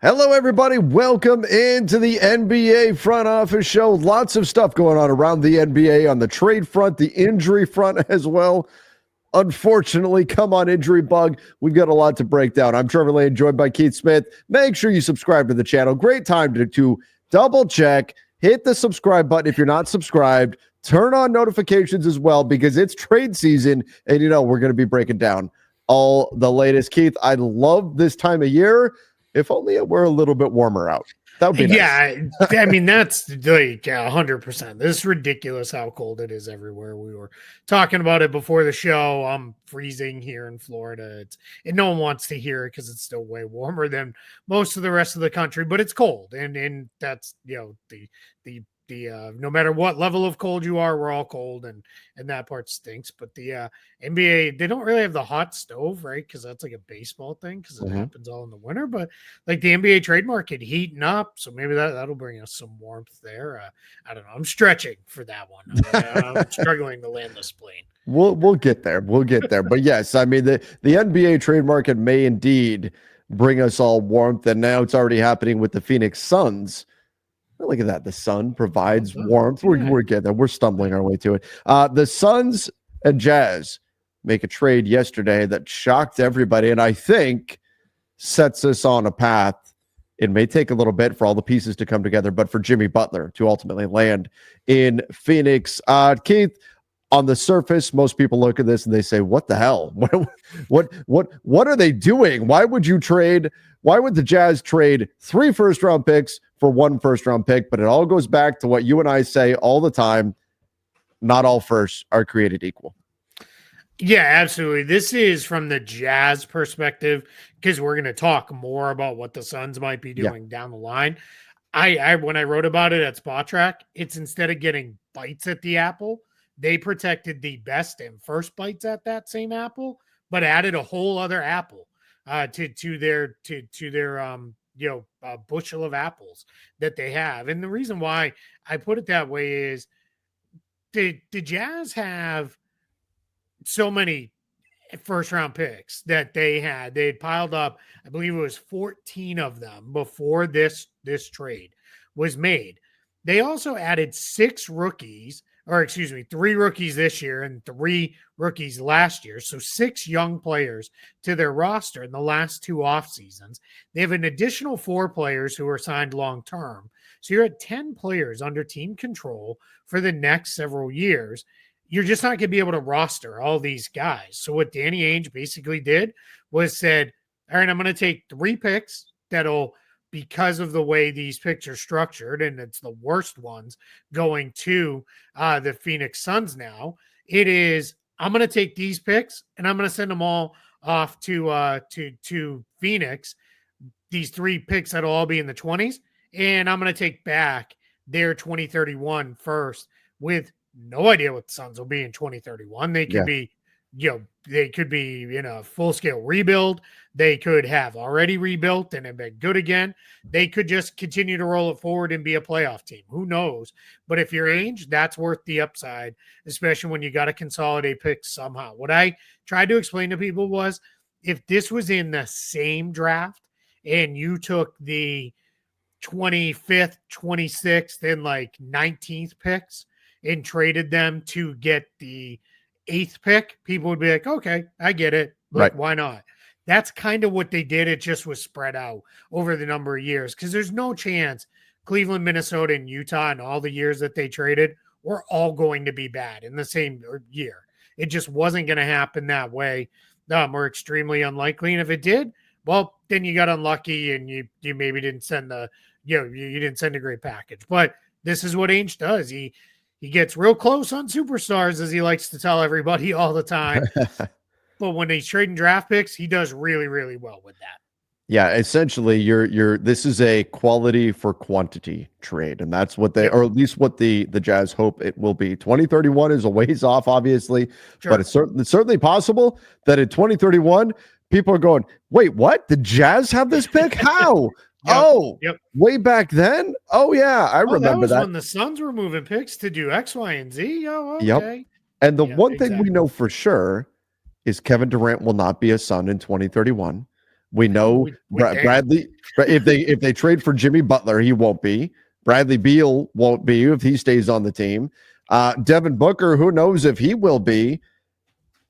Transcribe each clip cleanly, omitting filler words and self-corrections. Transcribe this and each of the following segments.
Hello, everybody. Welcome into the NBA front office show. Lots of stuff going on around the NBA on the trade front, the injury front as well. Unfortunately, come on, injury bug. We've got a lot to break down. I'm Trevor Lane, joined by Keith Smith. Make sure you subscribe to the channel. Great time to double check. Hit the subscribe button if you're not subscribed. Turn on notifications as well because it's trade season, and we're going to be breaking down all the latest. Keith, I love this time of year. If only it were a little bit warmer out. That would be nice. Yeah, I mean, that's like 100%. This is ridiculous how cold it is everywhere. We were talking about it before the show. I'm freezing here in Florida. And no one wants to hear it because it's still way warmer than most of the rest of the country, but it's cold. And that's, no matter what level of cold you are, we're all cold, and that part stinks. But the NBA, they don't really have the hot stove, right? Because that's like a baseball thing, because it happens all in the winter. But like the NBA trade market heating up, so maybe that'll bring us some warmth there. I don't know. I'm stretching for that one. I'm struggling to land this plane. We'll get there. We'll get there. But yes, I mean the NBA trade market may indeed bring us all warmth, and now it's already happening with the Phoenix Suns. Look at that. The sun provides warmth. We're getting there. We're stumbling our way to it. The Suns and Jazz make a trade yesterday that shocked everybody, and I think sets us on a path. It may take a little bit for all the pieces to come together, but for Jimmy Butler to ultimately land in Phoenix. Keith, on the surface, most people look at this and they say, what the hell? What are they doing? Why would the Jazz trade 3 first-round picks for 1 first-round pick? But it all goes back to what you and I say all the time. Not all firsts are created equal. Yeah, absolutely. This is from the Jazz perspective, because we're going to talk more about what the Suns might be doing down the line. I when I wrote about it at Spot Track, it's instead of getting bites at the apple, they protected the best and first bites at that same apple, but added a whole other apple to their bushel of apples that they have. And the reason why I put it that way is the Jazz have so many first round picks that they had piled up. I believe it was 14 of them before this trade was made. They also added 3 rookies this year and 3 rookies last year. So 6 young players to their roster in the last 2 off seasons. They have an additional 4 players who are signed long-term. So you're at 10 players under team control for the next several years. You're just not going to be able to roster all these guys. So what Danny Ainge basically did was said, all right, I'm going to take 3 picks that'll, because of the way these picks are structured, and it's the worst ones going to the Phoenix Suns now, I'm going to take these picks and I'm going to send them all off to Phoenix, these 3 picks that'll all be in the 20s, and I'm going to take back their 2031 first with no idea what the Suns will be in 2031. They could be, they could be in a full-scale rebuild. They could have already rebuilt and have been good again. They could just continue to roll it forward and be a playoff team. Who knows? But if you're Ainge, that's worth the upside, especially when you got to consolidate picks somehow. What I tried to explain to people was, if this was in the same draft and you took the 25th, 26th, and like 19th picks and traded them to get the 8th pick, people would be like, okay, I get it. Like, why not? That's kind of what they did. It just was spread out over the number of years, because there's no chance Cleveland, Minnesota, and Utah and all the years that they traded were all going to be bad in the same year. It just wasn't going to happen that way. Or extremely unlikely. And if it did, well, then you got unlucky and you maybe didn't send you didn't send a great package. But this is what Ainge does. He gets real close on superstars, as he likes to tell everybody all the time. But when he's trading draft picks, he does really, really well with that. Yeah, essentially, this is a quality for quantity trade, and that's what or at least what the Jazz hope it will be. 2031 is a ways off, obviously, but it's certainly possible that in 2031, people are going, "Wait, what? The Jazz have this pick? How?" Way back then? Oh, yeah, I remember that. When the Suns were moving picks to do X, Y, and Z. Oh, okay. Yep. And the one thing we know for sure is Kevin Durant will not be a Sun in 2031. We know Bradley. If they trade for Jimmy Butler, he won't be. Bradley Beal won't be if he stays on the team. Devin Booker, who knows if he will be?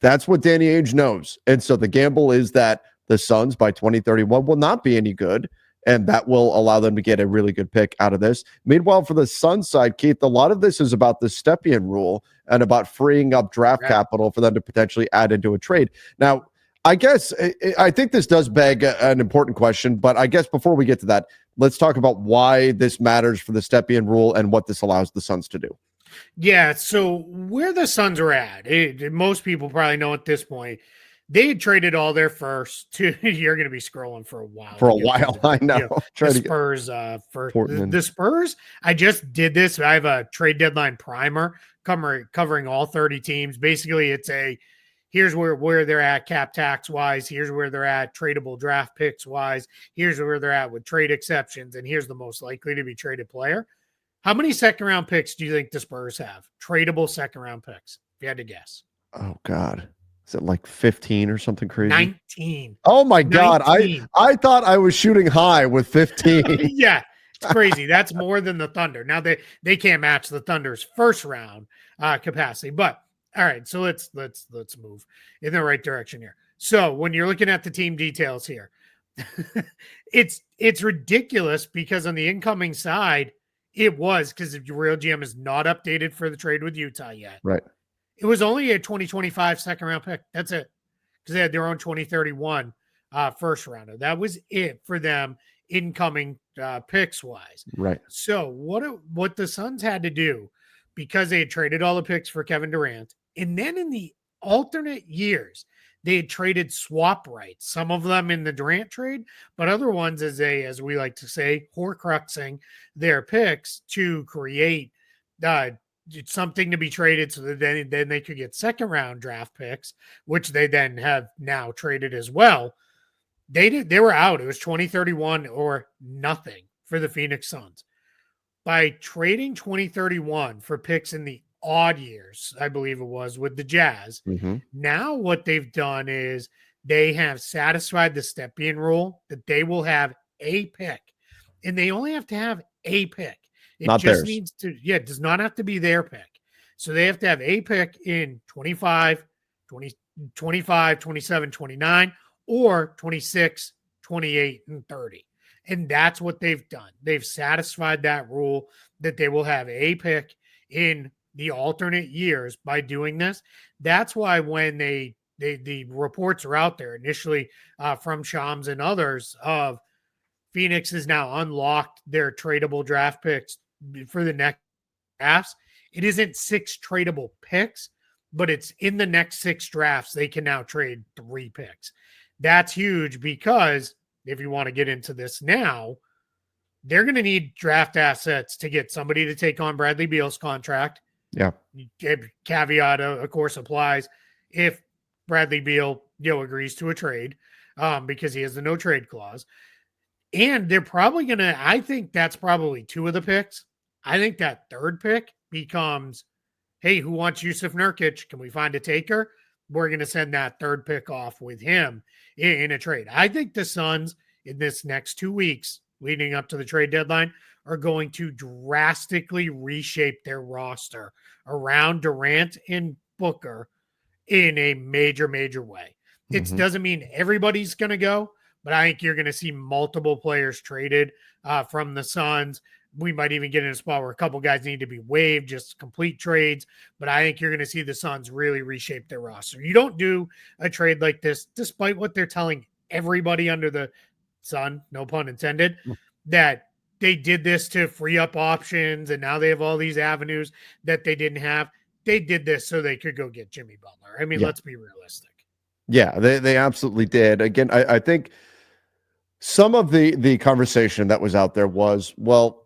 That's what Danny Ainge knows. And so the gamble is that the Suns by 2031 will not be any good, and that will allow them to get a really good pick out of this. Meanwhile, for the Suns side, Keith, a lot of this is about the Stepien rule and about freeing up draft capital for them to potentially add into a trade. Now, I guess I think this does beg an important question, but I guess before we get to that, let's talk about why this matters for the Stepien rule and what this allows the Suns to do. Yeah, so where the Suns are at, most people probably know at this point, they had traded all their first to you're going to be scrolling for a while. I know. The Spurs for the Spurs. I just did this. I have a trade deadline primer covering all 30 teams. Basically, it's here's where they're at cap tax wise. Here's where they're at tradable draft picks wise. Here's where they're at with trade exceptions, and here's the most likely to be traded player. How many second round picks do you think the Spurs have? Tradable second round picks, if you had to guess. Oh God. Is it like 15 or something crazy? 19. Oh my God. I thought I was shooting high with 15. Yeah, it's crazy. That's more than the Thunder. Now they can't match the Thunder's first round capacity. But all right, so let's move in the right direction here. So when you're looking at the team details here, it's ridiculous because on the incoming side, it was because the Real GM is not updated for the trade with Utah yet. Right. It was only a 2025 second round pick. That's it. Because they had their own 2031 first rounder. That was it for them incoming picks wise. Right. So what the Suns had to do, because they had traded all the picks for Kevin Durant, and then in the alternate years, they had traded swap rights, some of them in the Durant trade, but other ones as we like to say, horcruxing their picks to create something to be traded so that then they could get second round draft picks, which they then have now traded as well. They were out. It was 2031 or nothing for the Phoenix Suns. By trading 2031 for picks in the odd years, I believe it was, with the Jazz. Mm-hmm. Now what they've done is they have satisfied the Stepien rule that they will have a pick, and they only have to have a pick. It not just theirs. needs to, it does not have to be their pick. So they have to have a pick in 25, 27, 29, or 26, 28, and 30. And that's what they've done. They've satisfied that rule that they will have a pick in the alternate years by doing this. That's why when the reports are out there initially from Shams and others of Phoenix has now unlocked their tradable draft picks for the next drafts. It isn't 6 tradable picks, but it's in the next 6 drafts. They can now trade 3 picks. That's huge because if you want to get into this now, they're going to need draft assets to get somebody to take on Bradley Beal's contract. Yeah. Caveat, of course, applies if Bradley Beal agrees to a trade because he has the no trade clause. And they're probably going to, I think that's probably 2 of the picks. I think that third pick becomes, hey, who wants Yusuf Nurkic? Can we find a taker? We're going to send that third pick off with him in a trade. I think the Suns in this next 2 weeks leading up to the trade deadline are going to drastically reshape their roster around Durant and Booker in a major, major way. It doesn't mean everybody's going to go, but I think you're going to see multiple players traded from the Suns. We might even get in a spot where a couple guys need to be waived, just complete trades. But I think you're going to see the Suns really reshape their roster. You don't do a trade like this, despite what they're telling everybody under the sun, no pun intended, that they did this to free up options and now they have all these avenues that they didn't have. They did this so they could go get Jimmy Butler. I mean, let's be realistic. Yeah, they absolutely did. Again, I think some of the conversation that was out there was, well,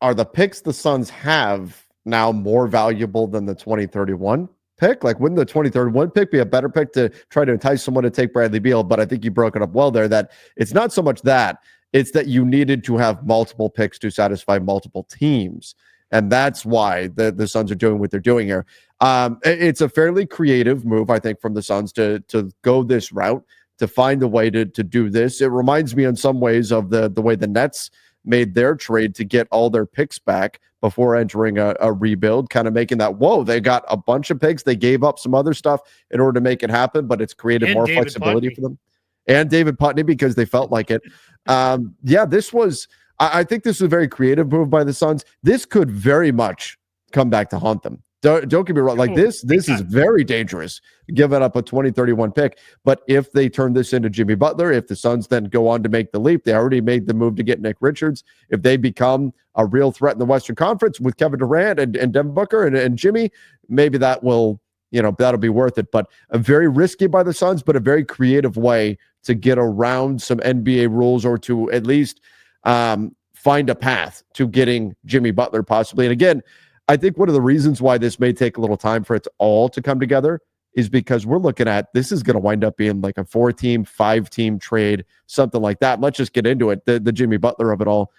are the picks the Suns have now more valuable than the 2031 pick? Like, wouldn't the 2031 pick be a better pick to try to entice someone to take Bradley Beal? But I think you broke it up well there, that it's not so much that, it's that you needed to have multiple picks to satisfy multiple teams. And that's why the Suns are doing what they're doing here. It's a fairly creative move, I think, from the Suns to go this route, to find a way to do this. It reminds me in some ways of the way the Nets made their trade to get all their picks back before entering a rebuild, kind of making that, whoa, they got a bunch of picks. They gave up some other stuff in order to make it happen, but it's created And more David flexibility Putney. for them. And David Putney, because they felt like it. Yeah, this was, I think this was a very creative move by the Suns. This could very much come back to haunt them. Don't get me wrong. Like this is very dangerous, giving up a 2031 pick. But if they turn this into Jimmy Butler, if the Suns then go on to make the leap, they already made the move to get Nick Richards. If they become a real threat in the Western Conference with Kevin Durant and Devin Booker and Jimmy, maybe that will, that'll be worth it. But a very risky by the Suns, but a very creative way to get around some NBA rules, or to at least find a path to getting Jimmy Butler possibly. And again, I think one of the reasons why this may take a little time for it all to come together is because we're looking at, this is going to wind up being like a 4-team, 5-team trade, something like that. Let's just get into it. The Jimmy Butler of it all.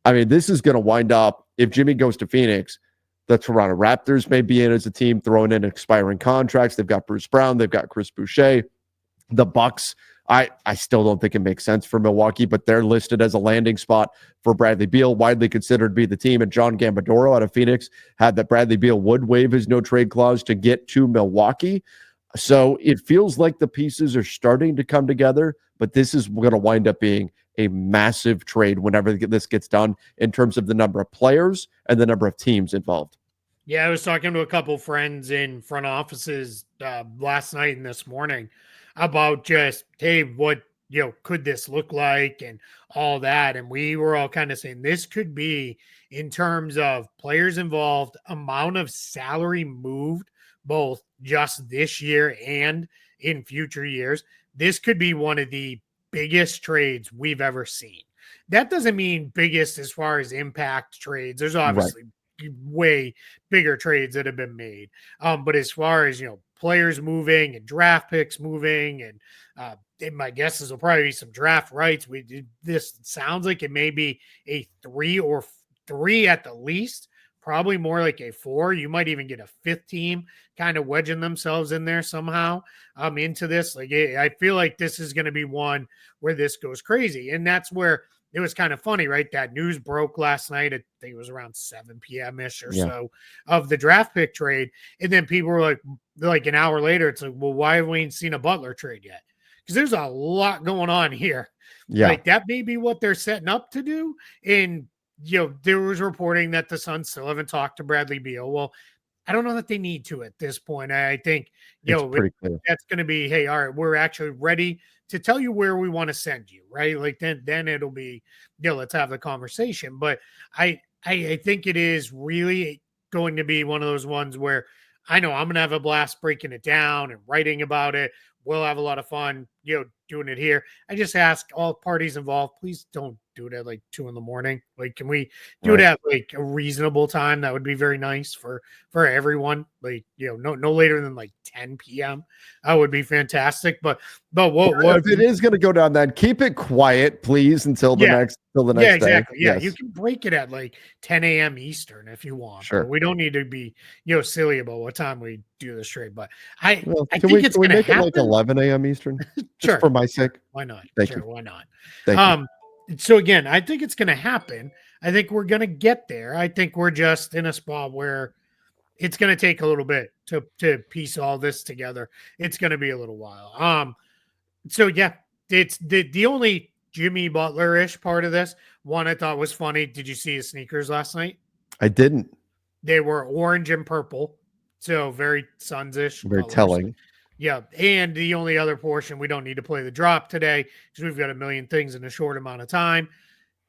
I mean, this is going to wind up, if Jimmy goes to Phoenix, the Toronto Raptors may be in as a team, throwing in expiring contracts. They've got Bruce Brown. They've got Chris Boucher. The Bucks, I still don't think it makes sense for Milwaukee, but they're listed as a landing spot for Bradley Beal, widely considered to be the team. And John Gambadoro out of Phoenix had that Bradley Beal would waive his no-trade clause to get to Milwaukee. So it feels like the pieces are starting to come together, but this is going to wind up being a massive trade whenever this gets done, in terms of the number of players and the number of teams involved. Yeah, I was talking to a couple friends in front offices last night and this morning about just, hey, what, could this look like and all that. And we were all kind of saying this could be, in terms of players involved, amount of salary moved, both just this year and in future years, this could be one of the biggest trades we've ever seen. That doesn't mean biggest as far as impact trades. There's obviously way bigger trades that have been made. But as far as, players moving and draft picks moving, and my guess is there'll probably be some draft rights. This sounds like it may be a 3 at the least, probably more like a 4. You might even get a 5th team kind of wedging themselves in there somehow into this. Like, I feel like this is going to be one where this goes crazy. And that's where it was kind of funny, right? That news broke last night. I think it was around 7 p.m.-ish or so of the draft pick trade. And then people were like an hour later, it's like, well, why have we ain't seen a Butler trade yet? Because there's a lot going on here. Yeah. Like, that may be what they're setting up to do. And, there was reporting that the Suns still haven't talked to Bradley Beal. Well, I don't know that they need to at this point. I think, that's going to be, hey, all right, we're actually ready to tell you where we want to send you, right? Like then it'll be, let's have the conversation. But I think it is really going to be one of those ones where I know I'm going to have a blast breaking it down and writing about it. We'll have a lot of fun, doing it here. I just ask all parties involved, please don't do it at like 2 a.m. Like, can we do it at like a reasonable time? That would be very nice for everyone. Like, no later than like 10 p.m. That would be fantastic. But what if it is going to go down, then keep it quiet, please, until the next day. Exactly. Yeah, you can break it at like 10 a.m. Eastern if you want. Sure. But we don't need to be silly about what time we do this trade. But I think it's going to happen. It like 11 a.m. Eastern? Sure. For my sake. Why not? Thank you. Why not? Thank you. So again, I think it's going to happen. I think we're going to get there. I think we're just in a spot where it's going to take a little bit to piece all this together. It's going to be a little while. So yeah, it's the only Jimmy Butler-ish part of this one I thought was funny. Did you see his sneakers last night? I didn't. They were orange and purple. So very Suns-ish. Very colors. Telling. Yeah, and the only other portion, we don't need to play the drop today because we've got a million things in a short amount of time.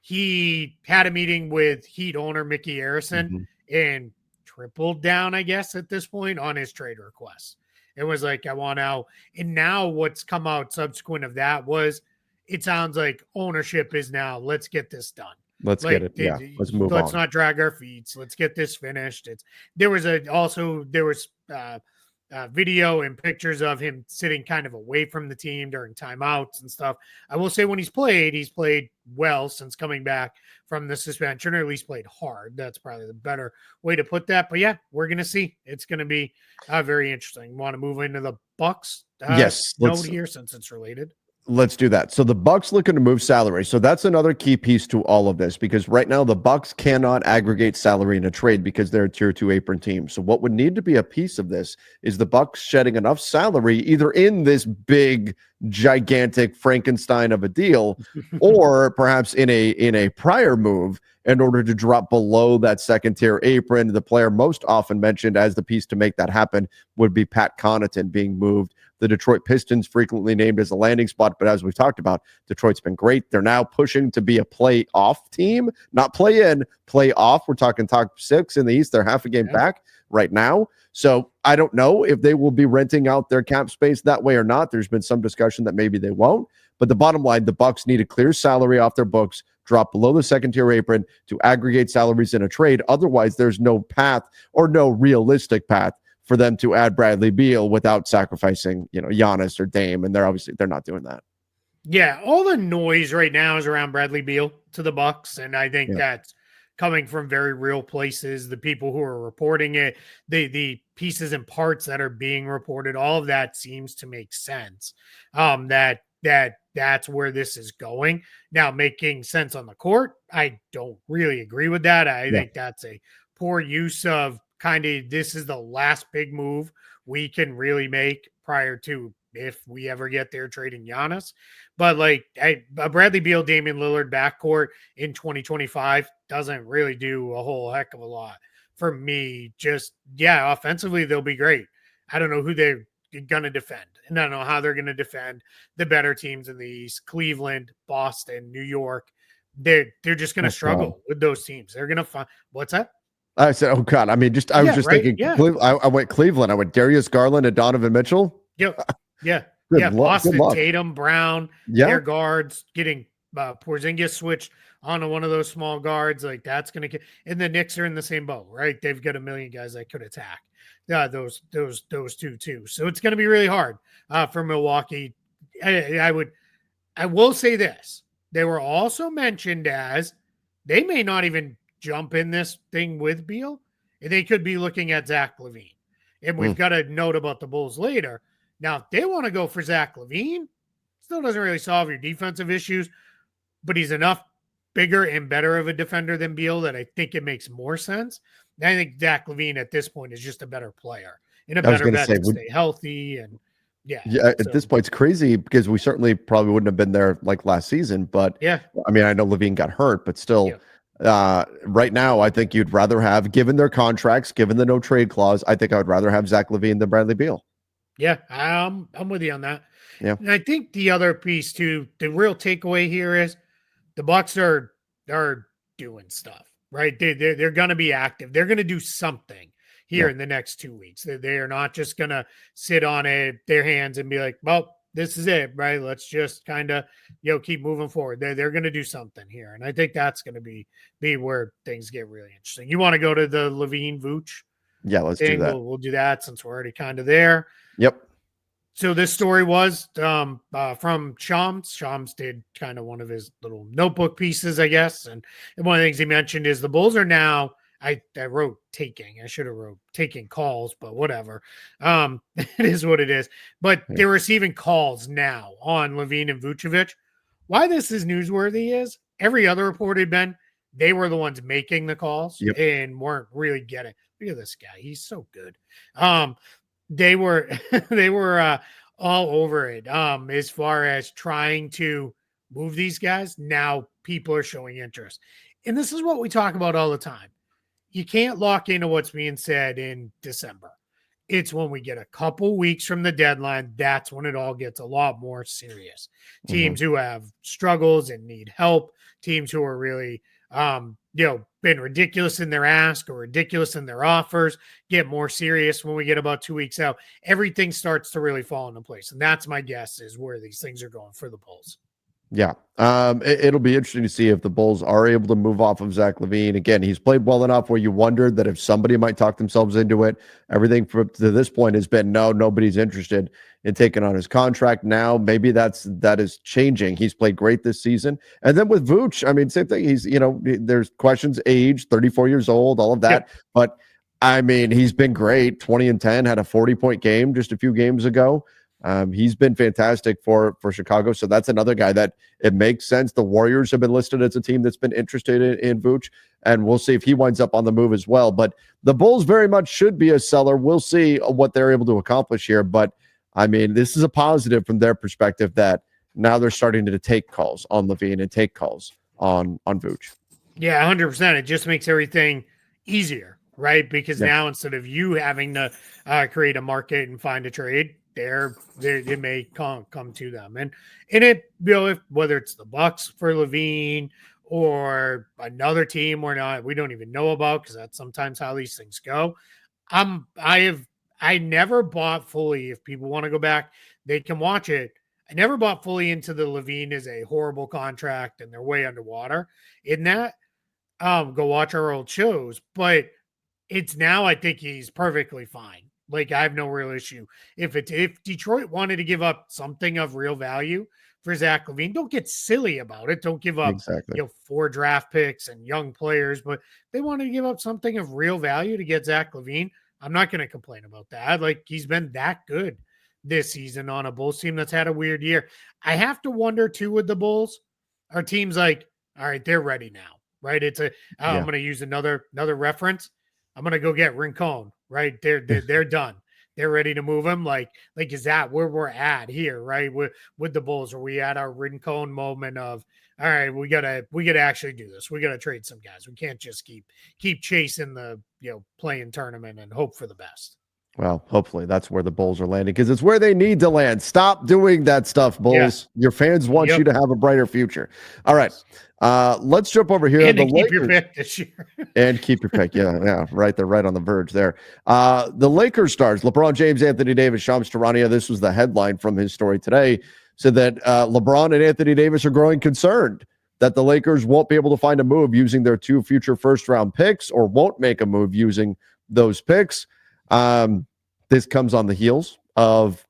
He had a meeting with Heat owner Mickey Arison and tripled down, I guess, at this point on his trade request. It was like, I want out. And now what's come out subsequent of that was, it sounds like ownership is now, let's get this done. Let's get it. Yeah, let's move on. Let's not drag our feet. Let's get this finished. There was video and pictures of him sitting kind of away from the team during timeouts and stuff. I will say when he's played well since coming back from the suspension, or at least played hard. That's probably the better way to put that. But yeah, we're going to see. It's going to be very interesting. Want to move into the Bucks? Yes. Note here since it's related. Let's do that. So the Bucks looking to move salary. So that's another key piece to all of this, because right now the Bucks cannot aggregate salary in a trade because they're a tier 2 apron team. So what would need to be a piece of this is the Bucks shedding enough salary either in this big gigantic Frankenstein of a deal or perhaps in a prior move in order to drop below that second tier apron. The player most often mentioned as the piece to make that happen would be Pat Connaughton being moved. The Detroit Pistons frequently named as a landing spot, but as we've talked about, Detroit's been great. They're now pushing to be a playoff team, not play in, play off. We're talking top 6 in the East. They're half a game back right now. So I don't know if they will be renting out their cap space that way or not. There's been some discussion that maybe they won't. But the bottom line, the Bucks need a clear salary off their books, drop below the second tier apron to aggregate salaries in a trade. Otherwise, there's no path or no realistic path for them to add Bradley Beal without sacrificing, Giannis or Dame. And they're not doing that. Yeah. All the noise right now is around Bradley Beal to the Bucks. And I think that's coming from very real places. The people who are reporting it, the pieces and parts that are being reported, all of that seems to make sense. That's where this is going. Now, making sense on the court, I don't really agree with that. I think that's a poor use of this is the last big move we can really make prior to, if we ever get there, trading Giannis. But a Bradley Beal, Damian Lillard backcourt in 2025 doesn't really do a whole heck of a lot for me. Offensively, they'll be great. I don't know who they're going to defend. And I don't know how they're going to defend the better teams in the East, Cleveland, Boston, New York. They're just going to struggle with those teams. They're going to find, what's that? I said, oh God. I mean, I was just thinking, I went Cleveland. I went Darius Garland and Donovan Mitchell. Yeah. Good Boston, luck. Tatum, Brown, their guards, getting Porzingis switched onto one of those small guards. That's going to get, and the Knicks are in the same boat, right? They've got a million guys that could attack those two too. So it's going to be really hard for Milwaukee. I will say this. They were also mentioned as they may not even jump in this thing with Beal. They could be looking at Zach LaVine. And we've got a note about the Bulls later. Now, if they want to go for Zach LaVine, still doesn't really solve your defensive issues, but he's enough bigger and better of a defender than Beal that I think it makes more sense. And I think Zach LaVine at this point is just a better player and a better bet to stay healthy. And at this point, it's crazy because we certainly probably wouldn't have been there last season. But I mean, I know LaVine got hurt, but still. Right now, I think you'd rather have, given their contracts, given the no trade clause, I think I would rather have Zach LaVine than Bradley Beal. Yeah, I'm with you on that. Yeah. And I think the other piece too, the real takeaway here is the Bucks are doing stuff, right? They're going to be active. They're going to do something here in the next 2 weeks. They are not just going to sit on their hands and be like, well, this is it, right? Let's just kind of, keep moving forward. They're going to do something here. And I think that's going to be where things get really interesting. You want to go to the LaVine Vooch? Yeah, let's do that. We'll do that since we're already kind of there. Yep. So this story was from Shams. Shams did kind of one of his little notebook pieces, I guess. And one of the things he mentioned is the Bulls are now, I wrote taking. I should have wrote taking calls, but whatever. It is what it is. But they're receiving calls now on LaVine and Vucevic. Why this is newsworthy is every other report had been they were the ones making the calls and weren't really getting. Look at this guy. He's so good. They were all over it as far as trying to move these guys. Now people are showing interest. And this is what we talk about all the time. You can't lock into what's being said in December. It's when we get a couple weeks from the deadline, that's when it all gets a lot more serious. Teams who have struggles and need help, teams who are really, been ridiculous in their ask or ridiculous in their offers, get more serious when we get about 2 weeks out. Everything starts to really fall into place. And that's my guess is where these things are going for the Bulls. Yeah. It'll be interesting to see if the Bulls are able to move off of Zach LaVine. Again, he's played well enough where you wondered that if somebody might talk themselves into it. Everything to this point has been nobody's interested in taking on his contract. Now, maybe that is changing. He's played great this season. And then with Vooch, I mean, same thing. He's, there's questions, age, 34 years old, all of that. Yeah. But I mean, he's been great. 20 and 10, had a 40-point game just a few games ago. He's been fantastic for Chicago. So that's another guy that it makes sense. The Warriors have been listed as a team that's been interested in Vooch, and we'll see if he winds up on the move as well. But the Bulls very much should be a seller. We'll see what they're able to accomplish here. But I mean, this is a positive from their perspective that now they're starting to take calls on LaVine and take calls on Vooch. Yeah, 100%. It just makes everything easier, right? Because Yeah. now instead of you having to create a market and find a trade, it may come to them, and it, you know, whether it's the Bucks for LaVine or another team we don't even know about, because that's sometimes how these things go. I never bought fully. If people want to go back, they can watch it. I never bought fully into the LaVine is a horrible contract and they're way underwater in that. Go watch our old shows, but it's now I think he's perfectly fine. Like, I have no real issue. If Detroit wanted to give up something of real value for Zach LaVine, don't get silly about it. Don't give up, Exactly. 4 draft picks and young players, but they wanted to give up something of real value to get Zach LaVine. I'm not going to complain about that. Like, he's been that good this season on a Bulls team that's had a weird year. I have to wonder too with the Bulls, are teams like, all right, they're ready now, right? I'm going to use another reference. I'm going to go get Rincon, right? They're done. They're ready to move him. Like, is that where we're at here, right? With the Bulls, are we at our Rincon moment of, all right, we gotta actually do this. We gotta trade some guys. We can't just keep chasing the, playing tournament and hope for the best. Well, hopefully that's where the Bulls are landing, because it's where they need to land. Stop doing that stuff, Bulls. Yeah. Your fans want you to have a brighter future. All right. Let's jump over here. And the keep Lakers, your pick this year. and keep your pick. Yeah, right. They're right on the verge there. The Lakers stars, LeBron James, Anthony Davis, Shams Charania. This was the headline from his story today. Said that LeBron and Anthony Davis are growing concerned that the Lakers won't be able to find a move using their 2 future first-round picks, or won't make a move using those picks. This comes on the heels of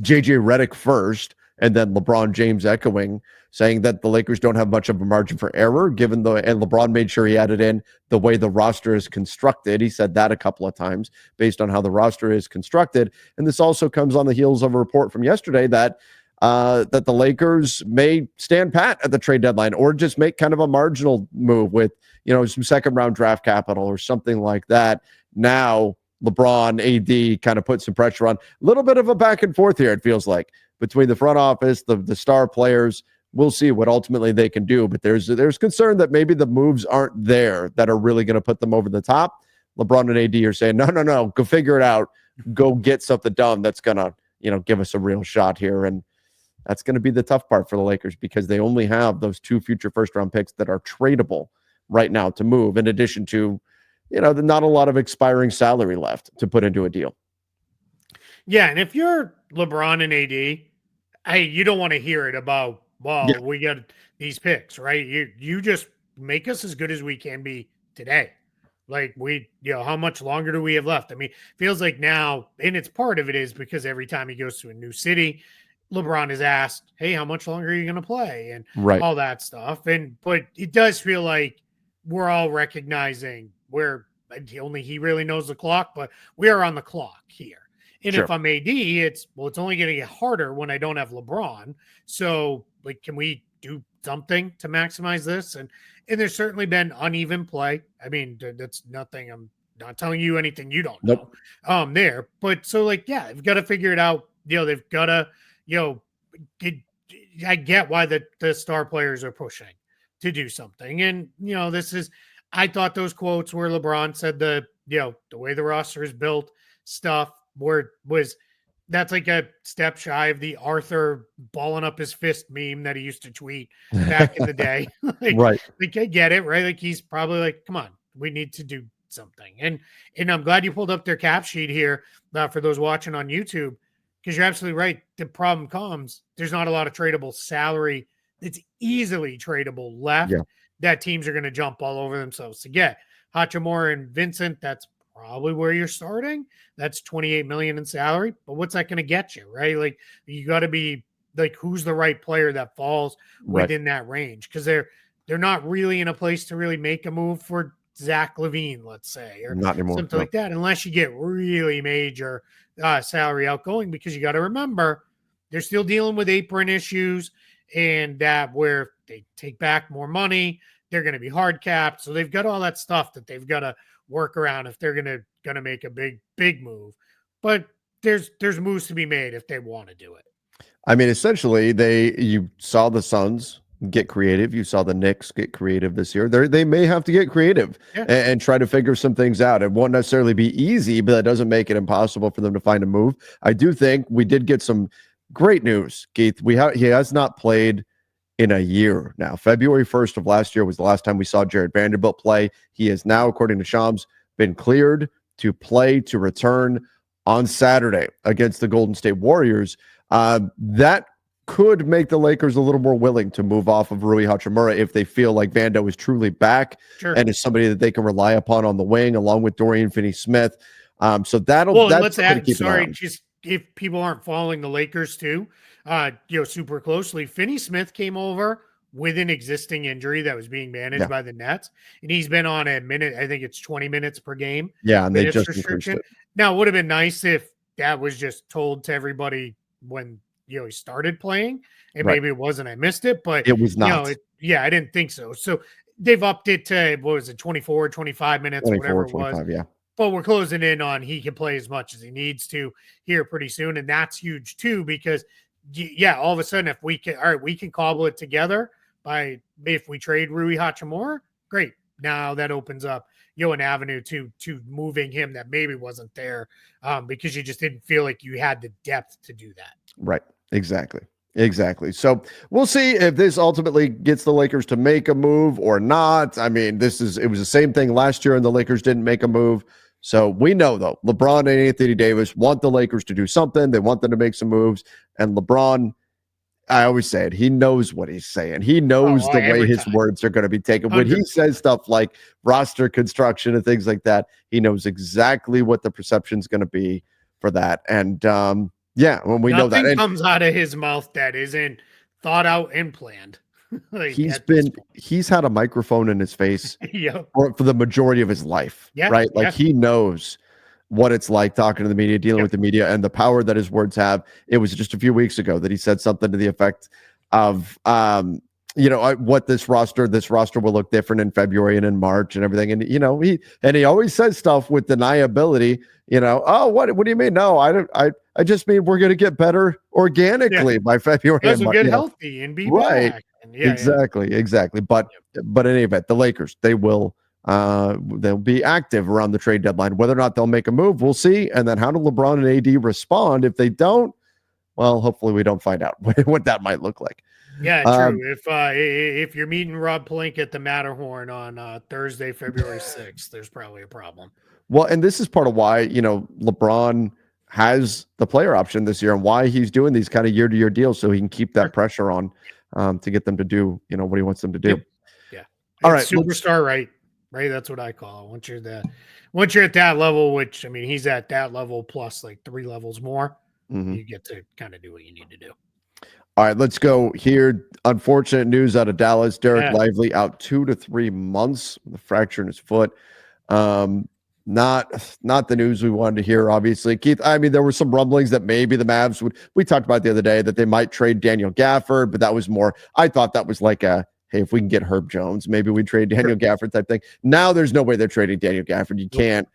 JJ Redick first, and then LeBron James echoing, saying that the Lakers don't have much of a margin for error, and LeBron made sure he added in the way the roster is constructed. He said that a couple of times based on how the roster is constructed. And this also comes on the heels of a report from yesterday that the Lakers may stand pat at the trade deadline, or just make kind of a marginal move with, some second round draft capital or something like that. Now, LeBron, AD kind of put some pressure on. A little bit of a back and forth here, it feels like, between the front office, the star players. We'll see what ultimately they can do, but there's concern that maybe the moves aren't there that are really going to put them over the top. LeBron and AD are saying, no, go figure it out. Go get something done that's going to, give us a real shot here. And that's going to be the tough part for the Lakers, because they only have those 2 future first-round picks that are tradable right now to move, in addition to, not a lot of expiring salary left to put into a deal. Yeah, and if you're LeBron and AD, you don't want to hear it about, we got these picks, right? You just make us as good as we can be today. Like, how much longer do we have left? I mean, feels like now, and it's part of it is because every time he goes to a new city, LeBron is asked, hey, how much longer are you going to play? And all that stuff. But it does feel like we're all recognizing where only he really knows the clock, but we are on the clock here. And if I'm AD, it's only going to get harder when I don't have LeBron. So, like, can we do something to maximize this? And there's certainly been uneven play. I mean, that's nothing. I'm not telling you anything you don't know. There. But so, like, they've got to figure it out. They've got to, I get why the star players are pushing to do something. And, I thought those quotes where LeBron said the way the roster is built stuff that's like a step shy of the Arthur balling up his fist meme that he used to tweet back in the day. Like, I get it, right? Like, he's probably like, come on, we need to do something. And I'm glad you pulled up their cap sheet here for those watching on YouTube, because you're absolutely right. The problem comes, there's not a lot of tradable salary that's easily tradable left that teams are going to jump all over themselves to get. Hachimura and Vincent, that's probably where you're starting. That's $28 million in salary, but what's that going to get you, right? Like, you got to be like, who's the right player that falls within that range? Because they're not really in a place to really make a move for Zach LaVine, let's say, or Not anymore. something like that, unless you get really major salary outgoing, because you got to remember they're still dealing with apron issues, and that where they take back more money, they're going to be hard capped. So they've got all that stuff that they've got to work around if they're going to make a big move. But there's moves to be made if they want to do it. I mean, essentially, you saw the Suns get creative. You saw the Knicks get creative this year. They may have to get creative and try to figure some things out. It won't necessarily be easy, but that doesn't make it impossible for them to find a move. I do think we did get some great news, Keith. He has not played in a year now. February 1st of last year was the last time we saw Jared Vanderbilt play. He is now, according to Shams, been cleared to play, to return on Saturday against the Golden State Warriors. That could make the Lakers a little more willing to move off of Rui Hachimura if they feel like Vando is truly back and is somebody that they can rely upon on the wing, along with Dorian Finney-Smith. So let's add, sorry, just if people aren't following the Lakers too, super closely, Finney-Smith came over with an existing injury that was being managed by the Nets, and he's been on a minute, I think it's 20 minutes per game. Yeah, and they just increased it. Now, it would have been nice if that was just told to everybody when he started playing, and maybe it wasn't. I missed it, but it was not. I didn't think so. So they've upped it to 24, 25 minutes, 24, whatever it 25, was. yeah. But we're closing in on he can play as much as he needs to here pretty soon, and that's huge too, because all of a sudden if we can cobble it together by if we trade Rui Hachimura, great. Now that opens up an avenue to moving him that maybe wasn't there because you just didn't feel like you had the depth to do that. Right. Exactly. So we'll see if this ultimately gets the Lakers to make a move or not. I mean, it was the same thing last year and the Lakers didn't make a move. So we know, though, LeBron and Anthony Davis want the Lakers to do something. They want them to make some moves. And LeBron, I always say it, he knows what he's saying. He knows the way his words are going to be taken. 100%. When he says stuff like roster construction and things like that, he knows exactly what the perception is going to be for that. And when we know that. Nothing comes out of his mouth that isn't thought out and planned. He's had a microphone in his face for the majority of his life, right? Like he knows what it's like talking to the media, dealing with the media, and the power that his words have. It was just a few weeks ago that he said something to the effect of, what this roster will look different in February and in March and everything. And, he always says stuff with deniability, what do you mean? No, I just mean we're going to get better organically by February. Because we'll get healthy and be back. Exactly. But in any event, the Lakers, they'll be active around the trade deadline. Whether or not they'll make a move, we'll see. And then how do LeBron and AD respond? If they don't, well, hopefully we don't find out what that might look like. Yeah, true. If you're meeting Rob Pelinka at the Matterhorn on Thursday, February 6th, there's probably a problem. Well, and this is part of why, LeBron has the player option this year and why he's doing these kind of year-to-year deals so he can keep that pressure on to get them to do, what he wants them to do. Yeah. All right. Superstar, right? That's what I call it. Once you're at that level, which, I mean, he's at that level plus like 3 levels more, you get to kind of do what you need to do. All right, let's go here. Unfortunate news out of Dallas. Derek Lively out 2 to 3 months with a fracture in his foot. Not the news we wanted to hear, obviously. Keith, I mean, there were some rumblings that maybe the Mavs we talked about the other day that they might trade Daniel Gafford, but that was more, I thought that was like hey, if we can get Herb Jones, maybe we trade Daniel Gafford type thing. Now there's no way they're trading Daniel Gafford. You can't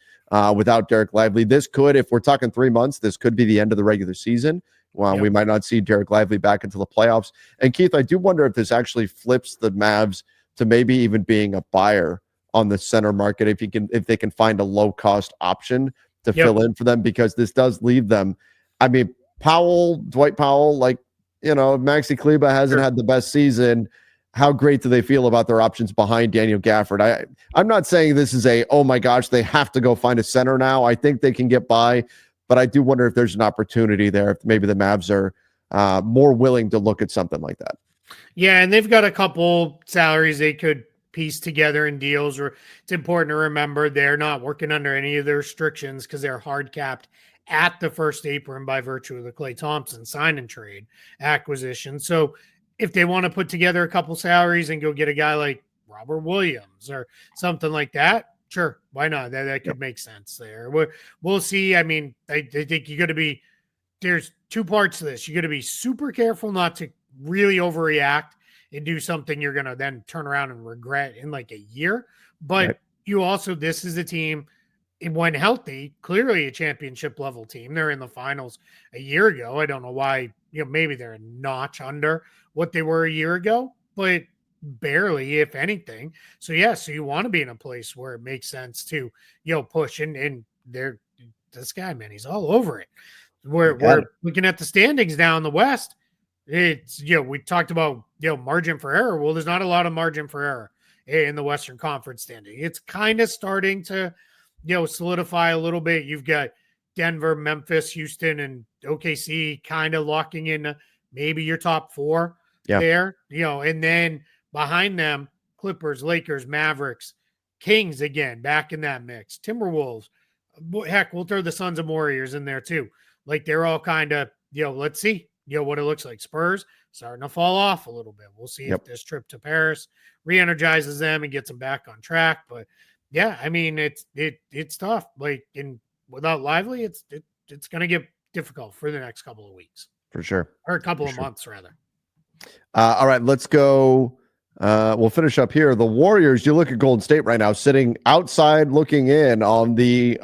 without Derek Lively. This could, if we're talking 3 months, this could be the end of the regular season. We might not see Derek Lively back until the playoffs. And Keith, I do wonder if this actually flips the Mavs to maybe even being a buyer on the center market if they can find a low cost option to fill in for them, because this does leave them. I mean, Dwight Powell, Maxi Kleber hasn't had the best season. How great do they feel about their options behind Daniel Gafford? I'm not saying this is oh my gosh, they have to go find a center now. I think they can get by, but I do wonder if there's an opportunity there, if maybe the Mavs are more willing to look at something like that. Yeah, and they've got a couple salaries they could piece together in deals. Or it's important to remember they're not working under any of the restrictions because they're hard capped at the first apron by virtue of the Klay Thompson sign and trade acquisition. So if they want to put together a couple salaries and go get a guy like Robert Williams or something like that. Sure, why not? That could make sense there. We'll see. I mean, I think you got to be. There's two parts to this. You got to be super careful not to really overreact and do something you're going to then turn around and regret in like a year. But you also, this is a team, when healthy, clearly a championship level team. They're in the finals a year ago. I don't know why, maybe they're a notch under what they were a year ago, but barely, if anything. So you want to be in a place where it makes sense to, push and this guy, man, he's all over it. We're looking at the standings now in the West. It's, we talked about, margin for error. Well, there's not a lot of margin for error in the Western Conference standing. It's kind of starting to, solidify a little bit. You've got Denver, Memphis, Houston, and OKC kind of locking in maybe your top four there, and then behind them, Clippers, Lakers, Mavericks, Kings again, back in that mix. Timberwolves, heck, we'll throw the Suns and Warriors in there too. Like they're all kind of, let's see, what it looks like. Spurs starting to fall off a little bit. We'll see if this trip to Paris re-energizes them and gets them back on track. But yeah, I mean, it's tough. Like without Lively, it's going to get difficult for the next couple of weeks. For sure. Or a couple of months rather. All right, let's go. We'll finish up here. The Warriors, you look at Golden State right now, sitting outside looking in on the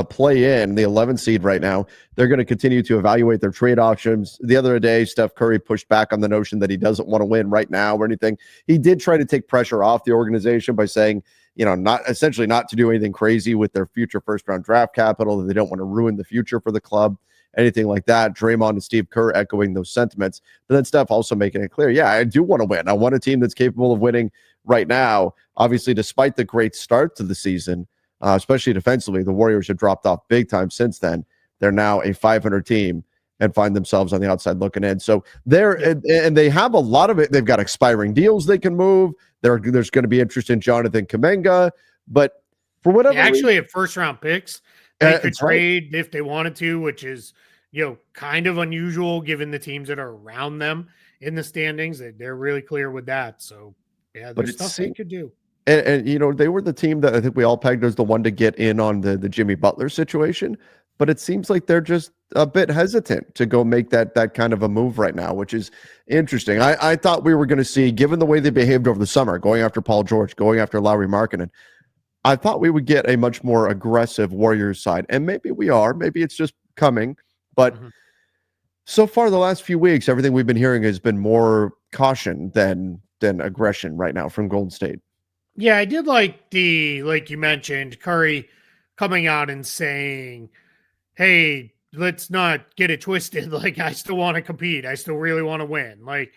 play-in, the 11th seed right now. They're going to continue to evaluate their trade options. The other day, Steph Curry pushed back on the notion that he doesn't want to win right now or anything. He did try to take pressure off the organization by saying, not to do anything crazy with their future first-round draft capital, that they don't want to ruin the future for the club. Anything like that. Draymond and Steve Kerr echoing those sentiments. But then Steph also making it clear, I do want to win. I want a team that's capable of winning right now. Obviously, despite the great start to the season, especially defensively, the Warriors have dropped off big time since then. They're now a 500 team and find themselves on the outside looking in. So and they have a lot of it. They've got expiring deals they can move. There's going to be interest in Jonathan Kuminga. But for whatever reason, actually have first-round picks. They could trade if they wanted to, which is, kind of unusual given the teams that are around them in the standings. They're really clear with that. So, there's stuff they could do. And they were the team that I think we all pegged as the one to get in on the Jimmy Butler situation. But it seems like they're just a bit hesitant to go make that kind of a move right now, which is interesting. I thought we were going to see, given the way they behaved over the summer, going after Paul George, going after Lauri Markkanen, I thought we would get a much more aggressive Warriors side. And maybe we are. Maybe it's just coming. But so far, the last few weeks, everything we've been hearing has been more caution than aggression right now from Golden State. Yeah, I did like you mentioned, Curry coming out and saying, hey, let's not get it twisted. Like, I still want to compete. I still really want to win. Like,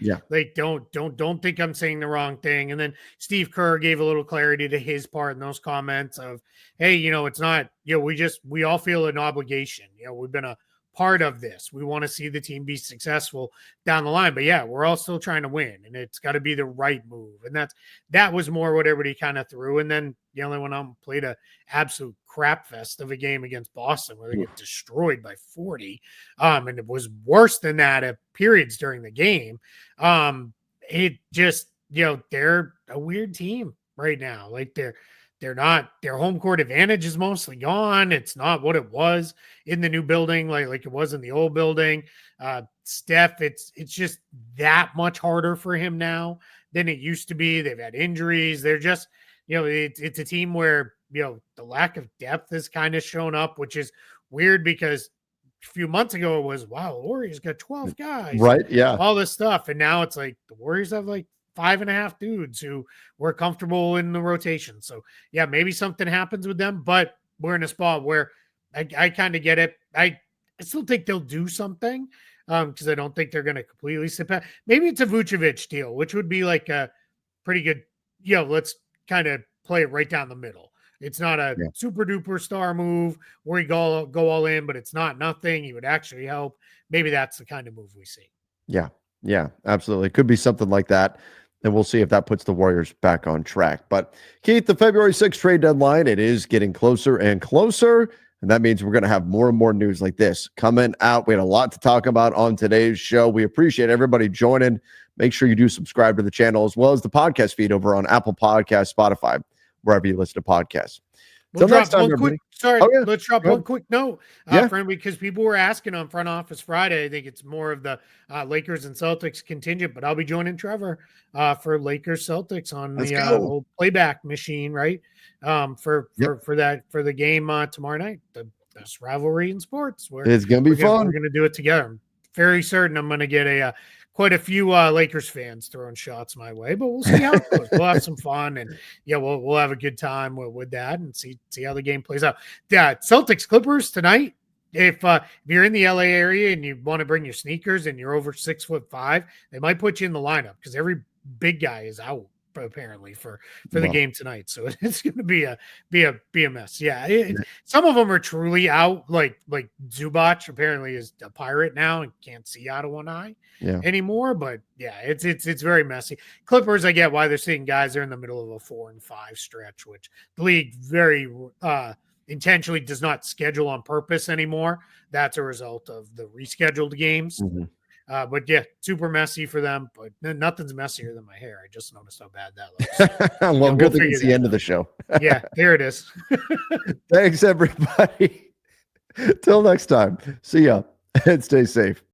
don't think I'm saying the wrong thing. And then Steve Kerr gave a little clarity to his part in those comments of, hey, it's not, we all feel an obligation. We've been a part of this. We want to see the team be successful down the line. But we're all still trying to win, and it's got to be the right move. And that was more what everybody kind of threw. And then the only one played a absolute crap fest of a game against Boston where they get destroyed by 40. And it was worse than that at periods during the game. It just, they're a weird team right now. Like they're not, their home court advantage is mostly gone. It's not what it was in the new building, like it was in the old building. Steph, it's just that much harder for him now than it used to be. They've had injuries. They're just, it's a team where, the lack of depth has kind of shown up, which is weird because a few months ago it was, wow, the Warriors got 12 guys. Right. Yeah. All this stuff. And now it's like the Warriors have like 5.5 dudes who were comfortable in the rotation. So maybe something happens with them, but we're in a spot where I kind of get it. I still think they'll do something because I don't think they're going to completely sit back. Maybe it's a Vucevic deal, which would be like a pretty good, let's kind of play it right down the middle. It's not a super duper star move where you go all in, but it's not nothing. He would actually help. Maybe that's the kind of move we see. Yeah, absolutely. It could be something like that. And we'll see if that puts the Warriors back on track. But Keith, the February 6th trade deadline, it is getting closer and closer. And that means we're going to have more and more news like this coming out. We had a lot to talk about on today's show. We appreciate everybody joining. make sure you do subscribe to the channel as well as the podcast feed over on Apple Podcasts, Spotify, wherever you listen to podcasts. We'll Till next drop time, one quick. everybody. Sorry, Oh, yeah. let's drop Go one ahead. quick note, Yeah. friend, because people were asking on Front Office Friday. I think it's more of the Lakers and Celtics contingent, but I'll be joining Trevor for Lakers Celtics on Let's the go. old playback machine, right? For the game tomorrow night, the best rivalry in sports. It's gonna be fun. We're gonna do it together. I'm very certain I'm gonna get quite a few Lakers fans throwing shots my way, but we'll see how it goes. We'll have some fun, and we'll have a good time with that, and see how the game plays out. Yeah, Celtics Clippers tonight. If you're in the LA area and you want to bring your sneakers and you're over 6'5", they might put you in the lineup because every big guy is out apparently for the game tonight. So it's going to be a mess. Yeah, some of them are truly out. Like Zubac apparently is a Pirate now and can't see out of one eye anymore. But yeah, it's very messy. Clippers, I get why they're seeing guys are in the middle of a 4 and 5 stretch, which the league very intentionally does not schedule on purpose anymore. That's a result of the rescheduled games. Mm-hmm. But yeah, super messy for them, but nothing's messier than my hair. I just noticed how bad that looks. Well, good thing it's the end of the show. Yeah, there it is. Thanks, everybody. Till next time. See ya and stay safe.